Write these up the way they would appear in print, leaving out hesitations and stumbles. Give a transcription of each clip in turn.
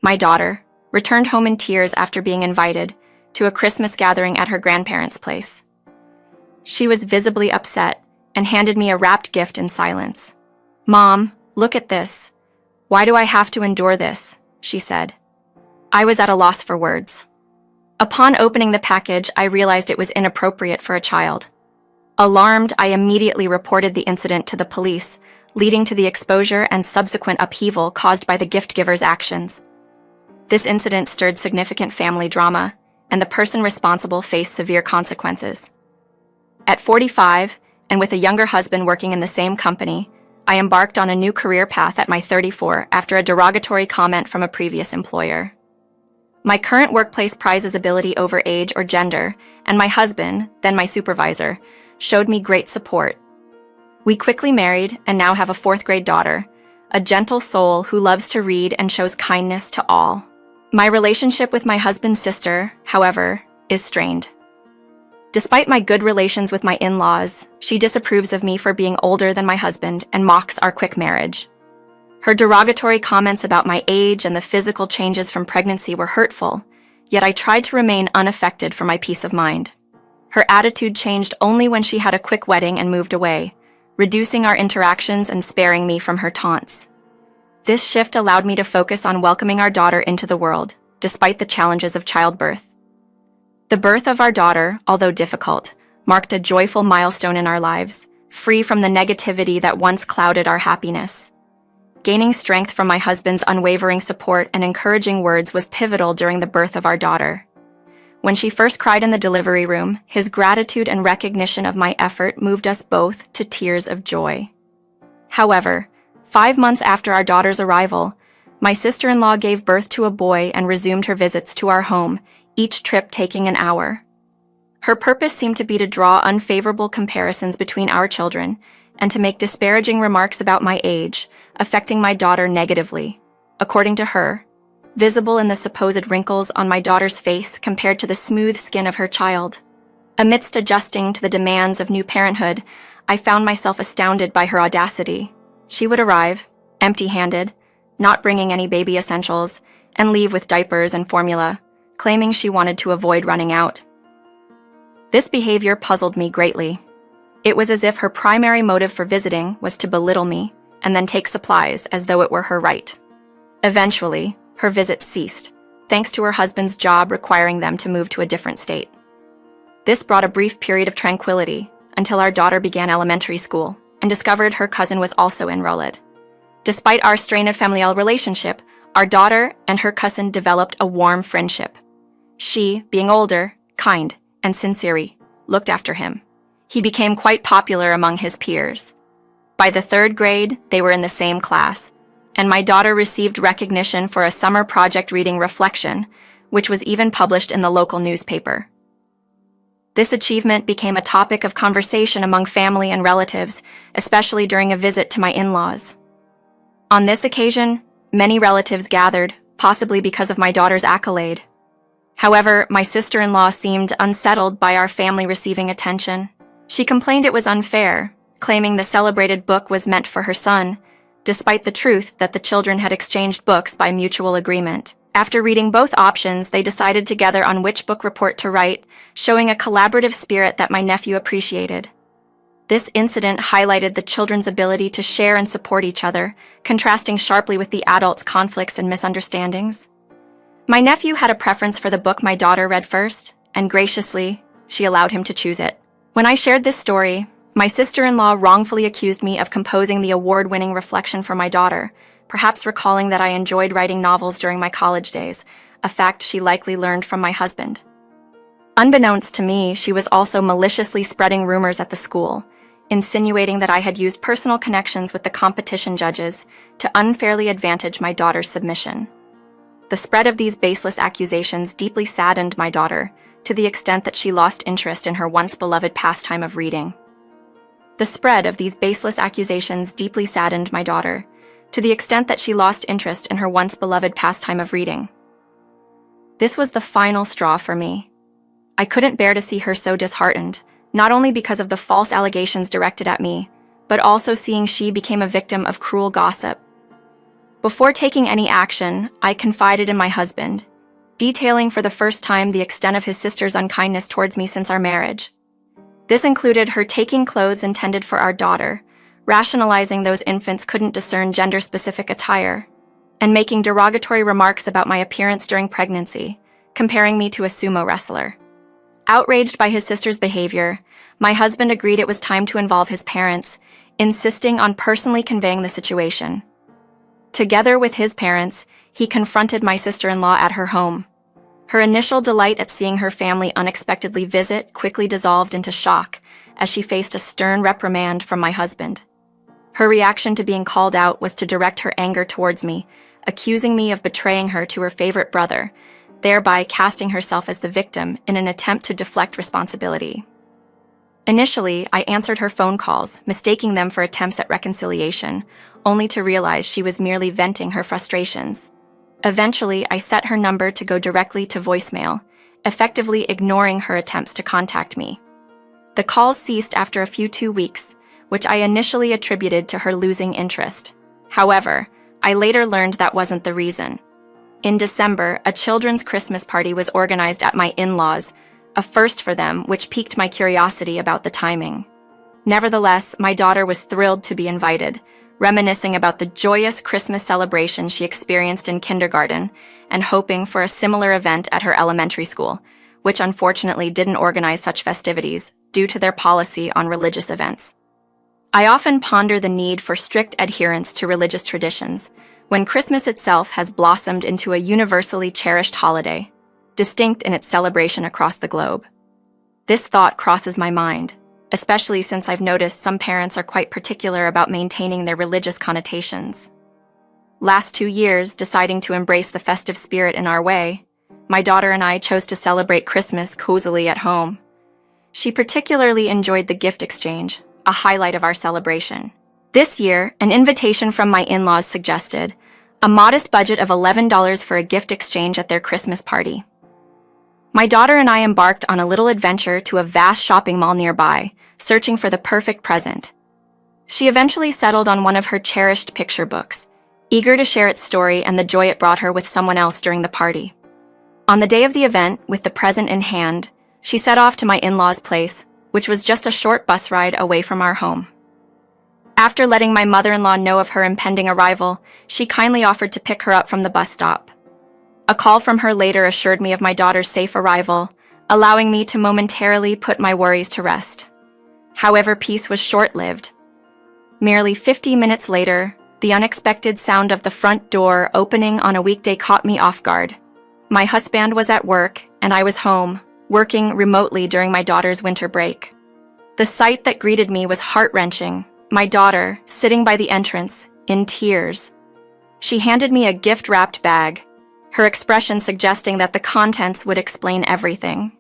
My daughter returned home in tears after being invited to a Christmas gathering at her grandparents' place. She was visibly upset and handed me a wrapped gift in silence. "Mom, look at this. Why do I have to endure this?" she said. I was at a loss for words. Upon opening the package, I realized it was inappropriate for a child. Alarmed, I immediately reported the incident to the police, leading to the exposure and subsequent upheaval caused by the gift giver's actions. This incident stirred significant family drama, and the person responsible faced severe consequences. At 45, and with a younger husband working in the same company, I embarked on a new career path at my 34 after a derogatory comment from a previous employer. My current workplace prizes ability over age or gender, and my husband, then my supervisor, showed me great support. We quickly married and now have a 4th-grade daughter, a gentle soul who loves to read and shows kindness to all. My relationship with my husband's sister, however, is strained. Despite my good relations with my in-laws, she disapproves of me for being older than my husband and mocks our quick marriage. Her derogatory comments about my age and the physical changes from pregnancy were hurtful, yet I tried to remain unaffected for my peace of mind. Her attitude changed only when she had a quick wedding and moved away, reducing our interactions and sparing me from her taunts. This shift allowed me to focus on welcoming our daughter into the world, despite the challenges of childbirth. The birth of our daughter, although difficult, marked a joyful milestone in our lives, free from the negativity that once clouded our happiness. Gaining strength from my husband's unwavering support and encouraging words was pivotal during the birth of our daughter. When she first cried in the delivery room, his gratitude and recognition of my effort moved us both to tears of joy. However, 5 months after our daughter's arrival, my sister-in-law gave birth to a boy and resumed her visits to our home, each trip taking an hour. Her purpose seemed to be to draw unfavorable comparisons between our children and to make disparaging remarks about my age, affecting my daughter negatively, according to her, visible in the supposed wrinkles on my daughter's face compared to the smooth skin of her child. Amidst adjusting to the demands of new parenthood, I found myself astounded by her audacity. She would arrive, empty-handed, not bringing any baby essentials, and leave with diapers and formula, claiming she wanted to avoid running out. This behavior puzzled me greatly. It was as if her primary motive for visiting was to belittle me and then take supplies as though it were her right. Eventually, her visits ceased, thanks to her husband's job requiring them to move to a different state. This brought a brief period of tranquility until our daughter began elementary school and discovered her cousin was also enrolled. Despite our strained familial relationship, our daughter and her cousin developed a warm friendship. She, being older, kind, and sincere, looked after him. He became quite popular among his peers. By the 3rd grade, they were in the same class, and my daughter received recognition for a summer project reading Reflection, which was even published in the local newspaper. This achievement became a topic of conversation among family and relatives, especially during a visit to my in-laws. On this occasion, many relatives gathered, possibly because of my daughter's accolade. However, my sister-in-law seemed unsettled by our family receiving attention. She complained it was unfair, claiming the celebrated book was meant for her son, despite the truth that the children had exchanged books by mutual agreement. After reading both options, they decided together on which book report to write, showing a collaborative spirit that my nephew appreciated. This incident highlighted the children's ability to share and support each other, contrasting sharply with the adults' conflicts and misunderstandings. My nephew had a preference for the book my daughter read first, and graciously, she allowed him to choose it. When I shared this story, my sister-in-law wrongfully accused me of composing the award-winning Reflection for my daughter, perhaps recalling that I enjoyed writing novels during my college days, a fact she likely learned from my husband. Unbeknownst to me, she was also maliciously spreading rumors at the school, insinuating that I had used personal connections with the competition judges to unfairly advantage my daughter's submission. The spread of these baseless accusations deeply saddened my daughter, to the extent that she lost interest in her once-beloved pastime of reading. The spread of these baseless accusations deeply saddened my daughter, to the extent that she lost interest in her once-beloved pastime of reading. This was the final straw for me. I couldn't bear to see her so disheartened, not only because of the false allegations directed at me, but also seeing she became a victim of cruel gossip. Before taking any action, I confided in my husband, detailing for the first time the extent of his sister's unkindness towards me since our marriage. This included her taking clothes intended for our daughter, rationalizing those infants couldn't discern gender-specific attire, and making derogatory remarks about my appearance during pregnancy, comparing me to a sumo wrestler. Outraged by his sister's behavior, my husband agreed it was time to involve his parents, insisting on personally conveying the situation. Together with his parents, he confronted my sister-in-law at her home. Her initial delight at seeing her family unexpectedly visit quickly dissolved into shock as she faced a stern reprimand from my husband. Her reaction to being called out was to direct her anger towards me, accusing me of betraying her to her favorite brother, thereby casting herself as the victim in an attempt to deflect responsibility. Initially, I answered her phone calls, mistaking them for attempts at reconciliation, only to realize she was merely venting her frustrations. Eventually, I set her number to go directly to voicemail, effectively ignoring her attempts to contact me. The calls ceased after a few 2 weeks, which I initially attributed to her losing interest. However, I later learned that wasn't the reason. In December, a children's Christmas party was organized at my in-laws, a first for them, which piqued my curiosity about the timing. Nevertheless, my daughter was thrilled to be invited, reminiscing about the joyous Christmas celebration she experienced in kindergarten and hoping for a similar event at her elementary school, which unfortunately didn't organize such festivities due to their policy on religious events. I often ponder the need for strict adherence to religious traditions when Christmas itself has blossomed into a universally cherished holiday, distinct in its celebration across the globe. This thought crosses my mind, especially since I've noticed some parents are quite particular about maintaining their religious connotations. Last 2 years, deciding to embrace the festive spirit in our way, my daughter and I chose to celebrate Christmas cozily at home. She particularly enjoyed the gift exchange, a highlight of our celebration. This year, an invitation from my in-laws suggested a modest budget of $11 for a gift exchange at their Christmas party. My daughter and I embarked on a little adventure to a vast shopping mall nearby, searching for the perfect present. She eventually settled on one of her cherished picture books, eager to share its story and the joy it brought her with someone else during the party. On the day of the event, with the present in hand, she set off to my in-laws' place, which was just a short bus ride away from our home. After letting my mother-in-law know of her impending arrival, she kindly offered to pick her up from the bus stop. A call from her later assured me of my daughter's safe arrival, allowing me to momentarily put my worries to rest. However, peace was short-lived. Merely 50 minutes later, the unexpected sound of the front door opening on a weekday caught me off guard. My husband was at work, and I was home, working remotely during my daughter's winter break. The sight that greeted me was heart-wrenching. My daughter, sitting by the entrance, in tears. She handed me a gift-wrapped bag, her expression suggesting that the contents would explain everything.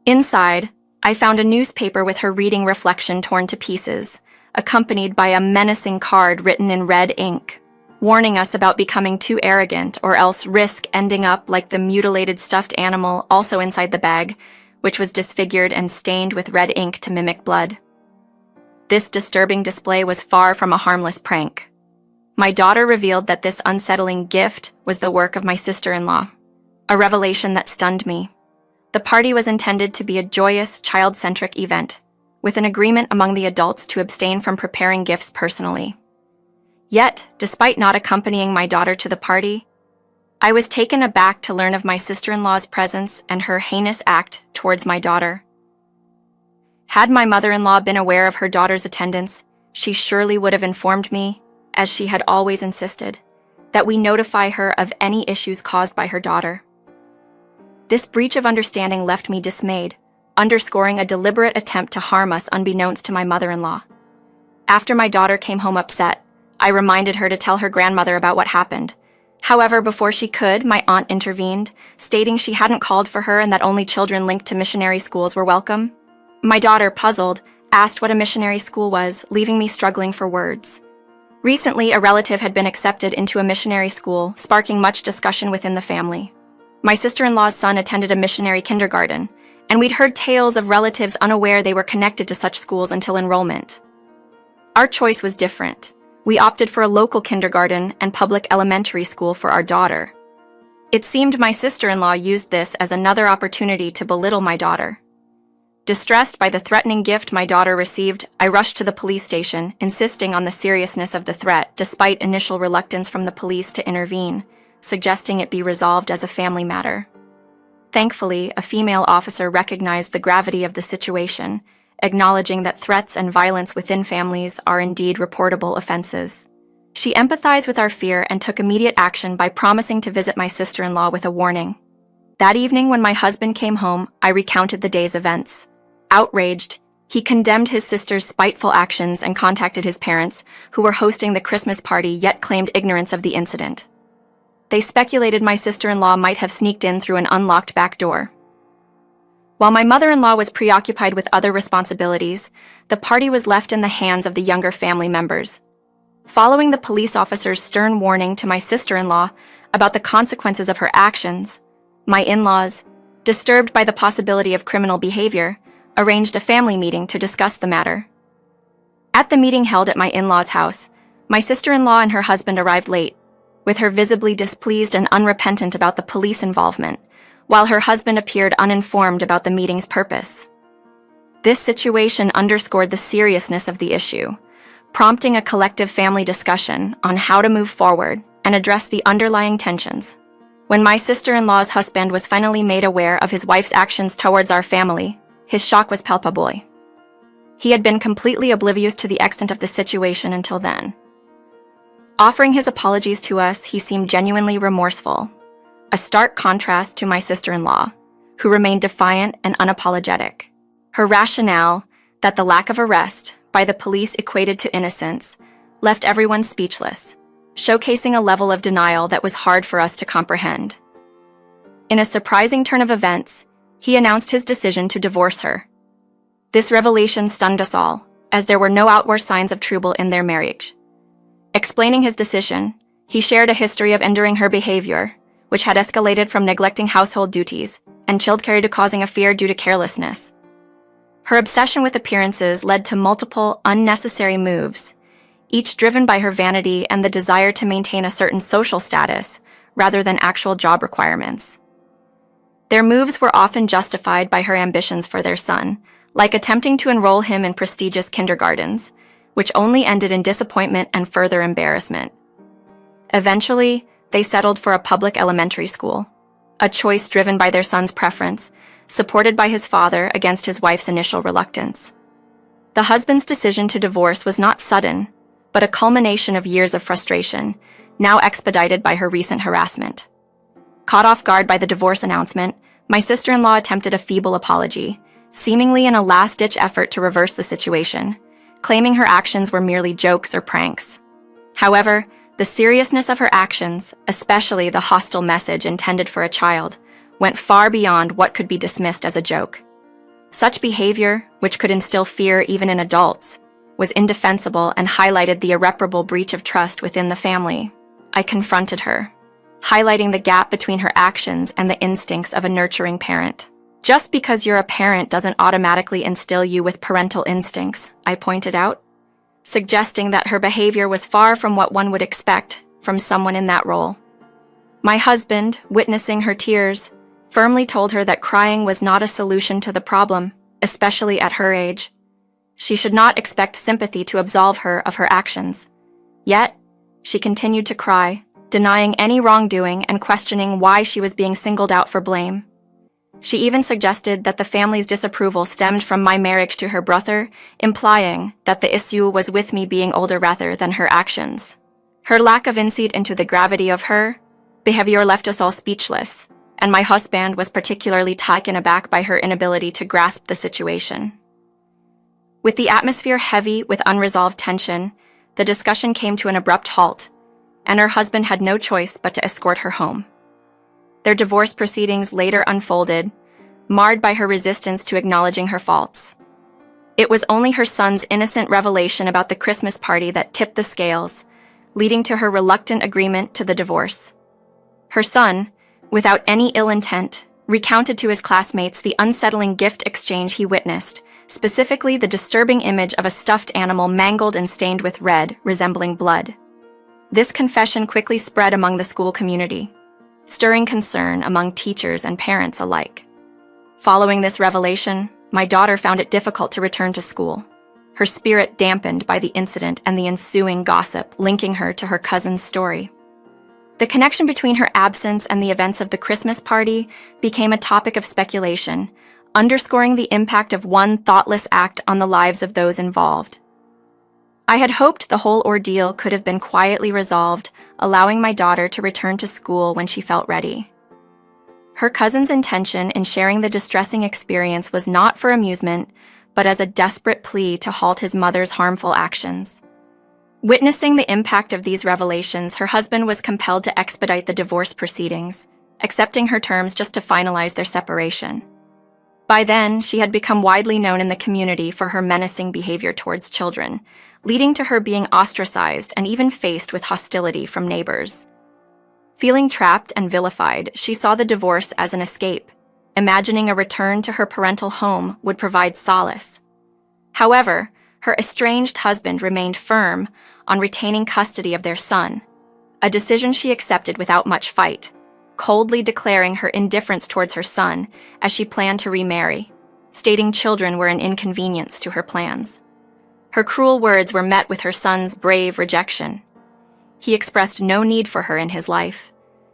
Inside, I found a newspaper with her reading reflection torn to pieces, accompanied by a menacing card written in red ink, warning us about becoming too arrogant or else risk ending up like the mutilated stuffed animal also inside the bag, which was disfigured and stained with red ink to mimic blood. This disturbing display was far from a harmless prank. My daughter revealed that this unsettling gift was the work of my sister-in-law, a revelation that stunned me. The party was intended to be a joyous, child-centric event, with an agreement among the adults to abstain from preparing gifts personally. Yet, despite not accompanying my daughter to the party, I was taken aback to learn of my sister-in-law's presence and her heinous act towards my daughter. Had my mother-in-law been aware of her daughter's attendance, she surely would have informed me, as she had always insisted, that we notify her of any issues caused by her daughter. This breach of understanding left me dismayed, underscoring a deliberate attempt to harm us unbeknownst to my mother-in-law. After my daughter came home upset, I reminded her to tell her grandmother about what happened. However, before she could, my aunt intervened, stating she hadn't called for her and that only children linked to missionary schools were welcome. My daughter, puzzled, asked what a missionary school was, leaving me struggling for words. Recently, a relative had been accepted into a missionary school, sparking much discussion within the family. My sister-in-law's son attended a missionary kindergarten, and we'd heard tales of relatives unaware they were connected to such schools until enrollment. Our choice was different. We opted for a local kindergarten and public elementary school for our daughter. It seemed my sister-in-law used this as another opportunity to belittle my daughter. Distressed by the threatening gift my daughter received, I rushed to the police station, insisting on the seriousness of the threat despite initial reluctance from the police to intervene, suggesting it be resolved as a family matter. Thankfully, a female officer recognized the gravity of the situation, acknowledging that threats and violence within families are indeed reportable offenses. She empathized with our fear and took immediate action by promising to visit my sister-in-law with a warning. That evening, when my husband came home, I recounted the day's events. Outraged, he condemned his sister's spiteful actions and contacted his parents, who were hosting the Christmas party yet claimed ignorance of the incident. They speculated my sister-in-law might have sneaked in through an unlocked back door. While my mother-in-law was preoccupied with other responsibilities, the party was left in the hands of the younger family members. Following the police officer's stern warning to my sister-in-law about the consequences of her actions, my in-laws, disturbed by the possibility of criminal behavior, arranged a family meeting to discuss the matter. At the meeting held at my in-laws' house, my sister-in-law and her husband arrived late, with her visibly displeased and unrepentant about the police involvement, while her husband appeared uninformed about the meeting's purpose. This situation underscored the seriousness of the issue, prompting a collective family discussion on how to move forward and address the underlying tensions. When my sister-in-law's husband was finally made aware of his wife's actions towards our family, his shock was palpable. He had been completely oblivious to the extent of the situation until then. Offering his apologies to us, he seemed genuinely remorseful, a stark contrast to my sister-in-law, who remained defiant and unapologetic. Her rationale, that the lack of arrest by the police equated to innocence, left everyone speechless, showcasing a level of denial that was hard for us to comprehend. In a surprising turn of events, he announced his decision to divorce her. This revelation stunned us all, as there were no outward signs of trouble in their marriage. Explaining his decision, he shared a history of enduring her behavior, which had escalated from neglecting household duties and childcare to causing a fear due to carelessness. Her obsession with appearances led to multiple unnecessary moves, each driven by her vanity and the desire to maintain a certain social status rather than actual job requirements. Their moves were often justified by her ambitions for their son, like attempting to enroll him in prestigious kindergartens, which only ended in disappointment and further embarrassment. Eventually, they settled for a public elementary school, a choice driven by their son's preference, supported by his father against his wife's initial reluctance. The husband's decision to divorce was not sudden, but a culmination of years of frustration, now expedited by her recent harassment. Caught off guard by the divorce announcement, my sister-in-law attempted a feeble apology, seemingly in a last-ditch effort to reverse the situation, claiming her actions were merely jokes or pranks. However, the seriousness of her actions, especially the hostile message intended for a child, went far beyond what could be dismissed as a joke. Such behavior, which could instill fear even in adults, was indefensible and highlighted the irreparable breach of trust within the family. I confronted her, highlighting the gap between her actions and the instincts of a nurturing parent. Just because you're a parent doesn't automatically instill you with parental instincts, I pointed out, suggesting that her behavior was far from what one would expect from someone in that role. My husband, witnessing her tears, firmly told her that crying was not a solution to the problem, especially at her age. She should not expect sympathy to absolve her of her actions. Yet, she continued to cry, denying any wrongdoing and questioning why she was being singled out for blame. She even suggested that the family's disapproval stemmed from my marriage to her brother, implying that the issue was with me being older rather than her actions. Her lack of insight into the gravity of her behavior left us all speechless, and my husband was particularly taken aback by her inability to grasp the situation. With the atmosphere heavy with unresolved tension, the discussion came to an abrupt halt, and her husband had no choice but to escort her home. Their divorce proceedings later unfolded, marred by her resistance to acknowledging her faults. It was only her son's innocent revelation about the Christmas party that tipped the scales, leading to her reluctant agreement to the divorce. Her son, without any ill intent, recounted to his classmates the unsettling gift exchange he witnessed, specifically the disturbing image of a stuffed animal mangled and stained with red, resembling blood. This confession quickly spread among the school community, stirring concern among teachers and parents alike. Following this revelation, my daughter found it difficult to return to school, her spirit dampened by the incident and the ensuing gossip linking her to her cousin's story. The connection between her absence and the events of the Christmas party became a topic of speculation, underscoring the impact of one thoughtless act on the lives of those involved. I had hoped the whole ordeal could have been quietly resolved, allowing my daughter to return to school when she felt ready. Her cousin's intention in sharing the distressing experience was not for amusement, but as a desperate plea to halt his mother's harmful actions. Witnessing the impact of these revelations, her husband was compelled to expedite the divorce proceedings, accepting her terms just to finalize their separation. By then, she had become widely known in the community for her menacing behavior towards children, leading to her being ostracized and even faced with hostility from neighbors. Feeling trapped and vilified, she saw the divorce as an escape, imagining a return to her parental home would provide solace. However, her estranged husband remained firm on retaining custody of their son, a decision she accepted without much fight, coldly declaring her indifference towards her son as she planned to remarry, stating children were an inconvenience to her plans. Her cruel words were met with her son's brave rejection. He expressed no need for her in his life,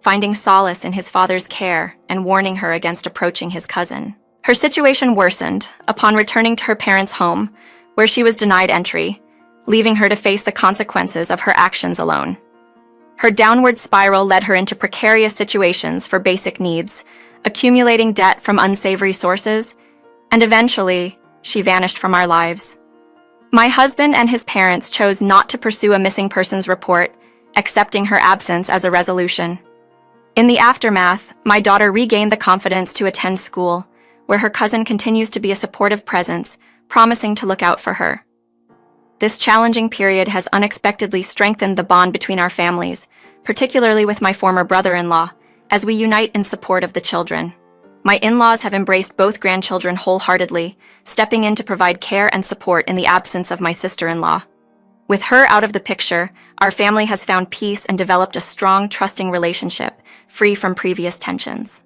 finding solace in his father's care and warning her against approaching his cousin. Her situation worsened upon returning to her parents' home, where she was denied entry, leaving her to face the consequences of her actions alone. Her downward spiral led her into precarious situations for basic needs, accumulating debt from unsavory sources, and eventually, she vanished from our lives. My husband and his parents chose not to pursue a missing persons report, accepting her absence as a resolution. In the aftermath, my daughter regained the confidence to attend school, where her cousin continues to be a supportive presence, promising to look out for her. This challenging period has unexpectedly strengthened the bond between our families, particularly with my former brother-in-law, as we unite in support of the children. My in-laws have embraced both grandchildren wholeheartedly, stepping in to provide care and support in the absence of my sister-in-law. With her out of the picture, our family has found peace and developed a strong, trusting relationship, free from previous tensions.